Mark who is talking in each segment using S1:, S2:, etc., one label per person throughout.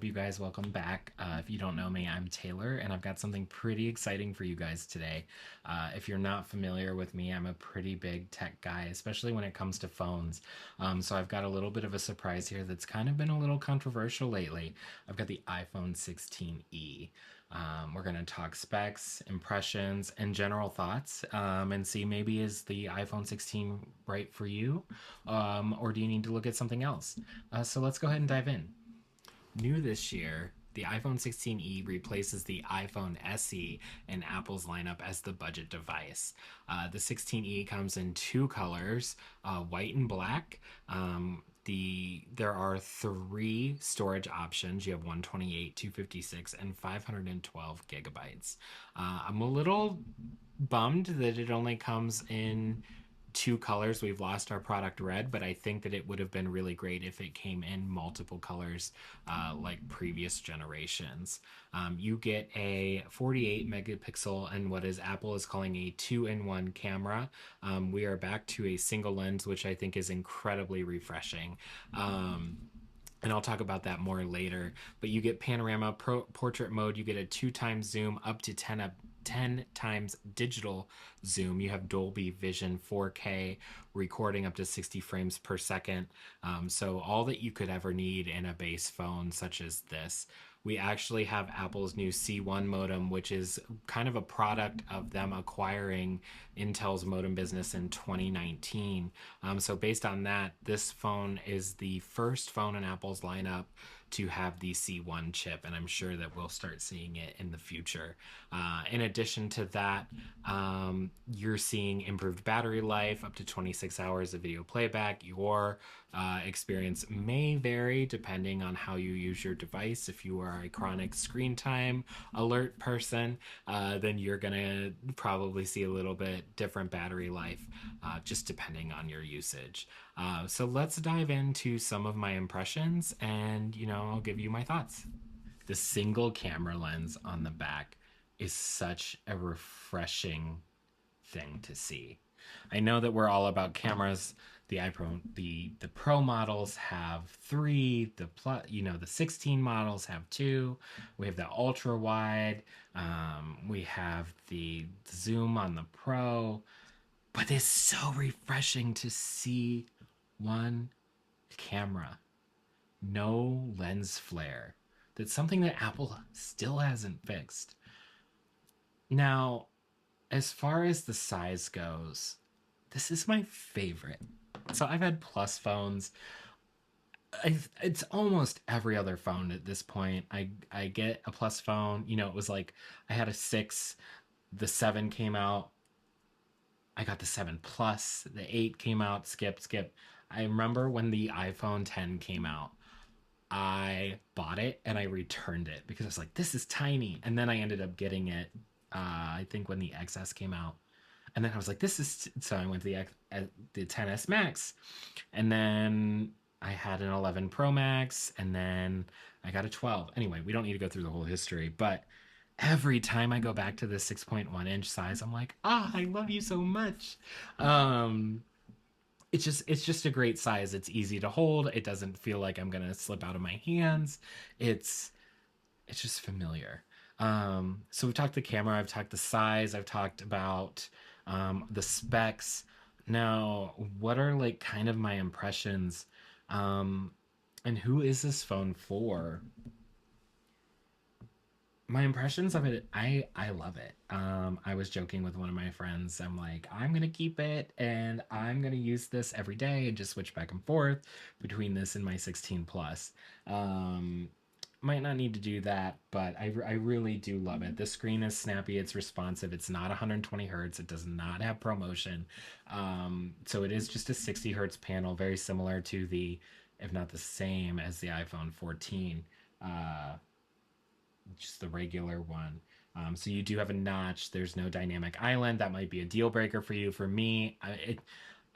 S1: up, you guys? Welcome back. If you don't know me, I'm Taylor, and I've got something pretty exciting for you guys today. If you're not familiar with me, I'm a pretty big tech guy, especially when it comes to phones. So I've got a little bit of a surprise here that's kind of been a little controversial lately. I've got the iPhone 16e. We're going to talk specs, impressions, and general thoughts, and see maybe is the iPhone 16 right for you, or do you need to look at something else? So let's go ahead and dive in. New this year, the iPhone 16e replaces the iPhone SE in Apple's lineup as the budget device. The 16e comes in two colors, white and black. There are three storage options. You have 128, 256, and 512 gigabytes. I'm a little bummed that it only comes in two colors. We've lost our product red, but I think that it would have been really great if it came in multiple colors like previous generations. You get a 48 megapixel and what is Apple is calling a two-in-one camera. We are back to a single lens, which I think is incredibly refreshing. And I'll talk about that more later. But you get panorama portrait mode. You get a 2x zoom up to 10 times digital zoom. You have Dolby Vision 4K recording up to 60 frames per second. So all that you could ever need in a base phone such as this. We actually have Apple's new C1 modem, which is kind of a product of them acquiring Intel's modem business in 2019. So based on that, this phone is the first phone in Apple's lineup to have the C1 chip, and I'm sure that we'll start seeing it in the future. In addition to that, you're seeing improved battery life, up to 26 hours of video playback. Your experience may vary depending on how you use your device. If you are a chronic screen time alert person, then you're gonna probably see a little bit different battery life, just depending on your usage. So let's dive into some of my impressions, and I'll give you my thoughts. The single camera lens on the back is such a refreshing thing to see. I know that we're all about cameras. The iPhone, the Pro models have three. The 16 models have two. We have the ultra wide. We have the zoom on the Pro. But it's so refreshing to see one camera, no lens flare. That's something that Apple still hasn't fixed. Now, as far as the size goes, this is my favorite. So I've had plus phones. It's almost every other phone at this point. I get a plus phone. It was like I had a 6, the 7 came out. I got the 7 Plus, the 8 came out, skip. I remember when the iPhone 10 came out, I bought it and I returned it because I was like, this is tiny. And then I ended up getting it, I think when the XS came out. And then I was like, so I went to the 10s Max. And then I had an 11 Pro Max, and then I got a 12. Anyway, we don't need to go through the whole history, but every time I go back to the 6.1-inch size, I'm like, I love you so much. It's just a great size. It's easy to hold. It doesn't feel like I'm gonna slip out of my hands. It's just familiar. So we've talked the camera, I've talked the size, I've talked about the specs. Now, what are like kind of my impressions? And who is this phone for? My impressions of it, I love it. I was joking with one of my friends. I'm like, I'm gonna keep it and I'm gonna use this every day and just switch back and forth between this and my 16 plus. Might not need to do that, but I really do love it. The screen is snappy, it's responsive, it's not 120 hertz, it does not have ProMotion. So it is just a 60 hertz panel, very similar to if not the same as the iPhone 14. Just the regular one. So you do have a notch. There's no dynamic island. That might be a deal breaker for you. For me,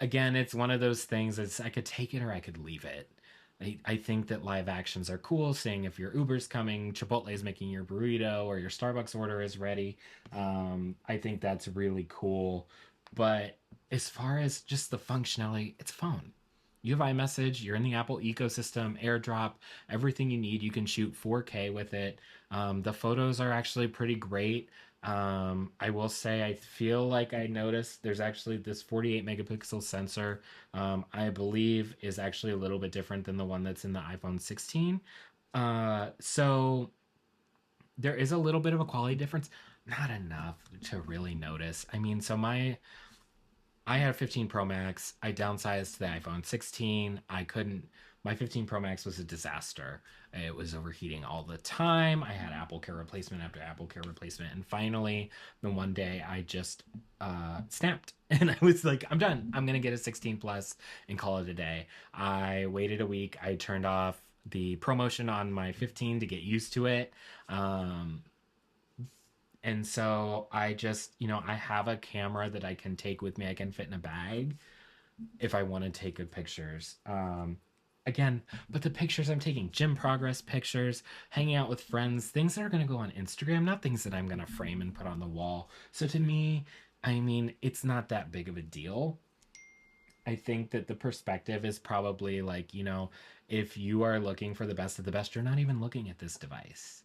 S1: again, it's one of those things. I could take it or I could leave it. I think that live actions are cool. Saying if your Uber's coming, Chipotle is making your burrito, or your Starbucks order is ready. I think that's really cool. But as far as just the functionality, it's a phone. You have iMessage, you're in the Apple ecosystem, AirDrop, everything you need. You can shoot 4K with it. The photos are actually pretty great. I will say, I feel like I noticed there's actually this 48 megapixel sensor, I believe is actually a little bit different than the one that's in the iPhone 16. So there is a little bit of a quality difference, not enough to really notice. I mean, I had a 15 Pro Max. I downsized to the iPhone 16. I couldn't. My 15 Pro Max was a disaster. It was overheating all the time. I had Apple Care replacement after Apple Care replacement, and finally, the one day I just snapped, and I was like, "I'm done. I'm gonna get a 16 Plus and call it a day." I waited a week. I turned off the promotion on my 15 to get used to it. Um, and so I just, I have a camera that I can take with me. I can fit in a bag if I want to take good pictures. Again, but the pictures I'm taking, gym progress pictures, hanging out with friends, things that are going to go on Instagram, not things that I'm going to frame and put on the wall. So to me, I mean, it's not that big of a deal. I think that the perspective is probably like, if you are looking for the best of the best, you're not even looking at this device.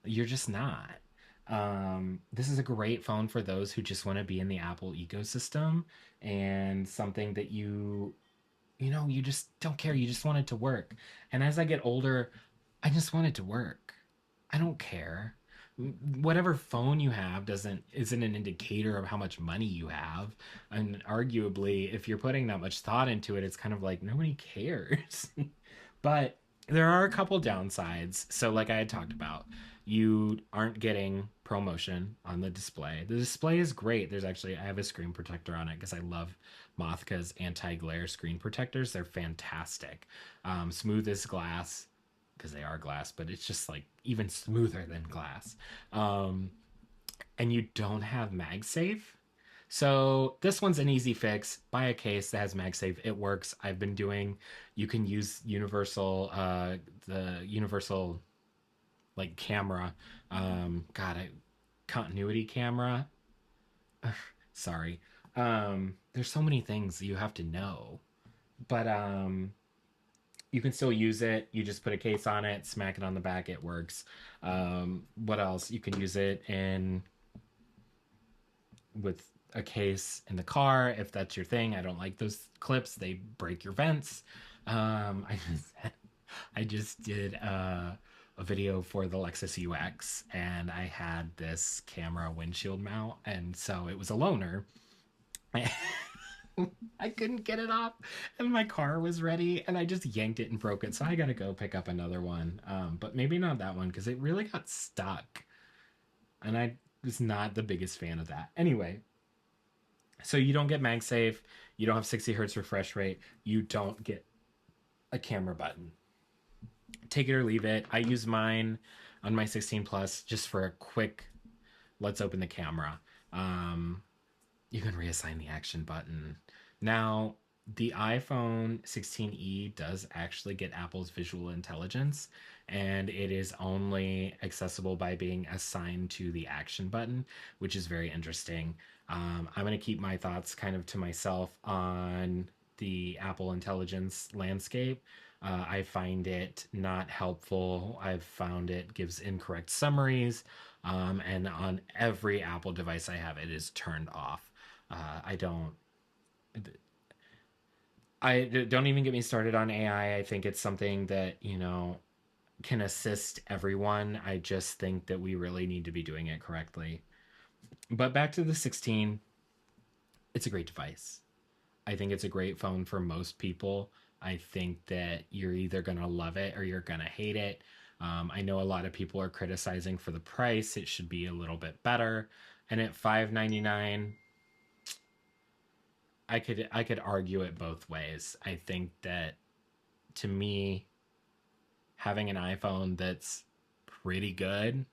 S1: You're just not. This is a great phone for those who just want to be in the Apple ecosystem and something that you just don't care. You just want it to work. And as I get older, I just want it to work. I don't care. Whatever phone you have doesn't isn't an indicator of how much money you have. And arguably, if you're putting that much thought into it, it's kind of like nobody cares. But there are a couple downsides. So, like I had talked about, you aren't getting ProMotion on the display. The display is great. I have a screen protector on it because I love Mothka's anti-glare screen protectors. They're fantastic. Smooth as glass because they are glass, but it's just like even smoother than glass. Um, and you don't have MagSafe. So this one's an easy fix. Buy a case that has MagSafe. It works. You can use the universal like camera. God, continuity camera. Sorry. There's so many things you have to know, but you can still use it. You just put a case on it, smack it on the back, it works. What else? You can use it in with a case in the car if that's your thing. I don't like those clips; they break your vents. I just did a video for the Lexus UX, and I had this camera windshield mount, and so it was a loaner. I couldn't get it off, and my car was ready, and I just yanked it and broke it. So I gotta go pick up another one, but maybe not that one because it really got stuck, and I was not the biggest fan of that. Anyway, so you don't get MagSafe, you don't have 60 hertz refresh rate, you don't get a camera button. Take it or leave it. I use mine on my 16 Plus just for a quick. Let's open the camera. You can reassign the action button. Now, the iPhone 16e does actually get Apple's visual intelligence, and it is only accessible by being assigned to the action button, which is very interesting. I'm going to keep my thoughts kind of to myself on the Apple intelligence landscape. I find it not helpful. I've found it gives incorrect summaries, and on every Apple device I have, it is turned off. I don't. I don't even get me started on AI. I think it's something that can assist everyone. I just think that we really need to be doing it correctly. But back to the 16, it's a great device. I think it's a great phone for most people. I think that you're either going to love it or you're going to hate it. I know a lot of people are criticizing for the price. It should be a little bit better. And at $599, I could argue it both ways. I think that to me, having an iPhone that's pretty good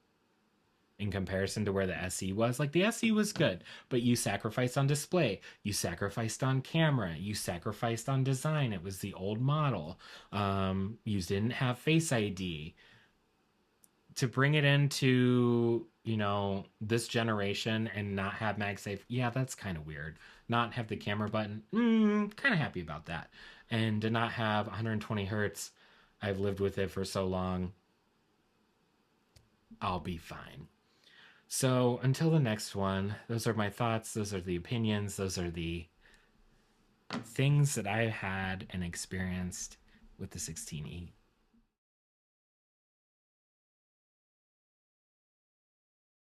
S1: in comparison to where the SE was. Like the SE was good, but you sacrificed on display, you sacrificed on camera, you sacrificed on design. It was the old model. You didn't have Face ID. To bring it into this generation and not have MagSafe, yeah, that's kind of weird. Not have the camera button, kind of happy about that. And to not have 120 hertz, I've lived with it for so long, I'll be fine. So until the next one, those are my thoughts, those are the opinions, those are the things that I had and experienced with the 16E.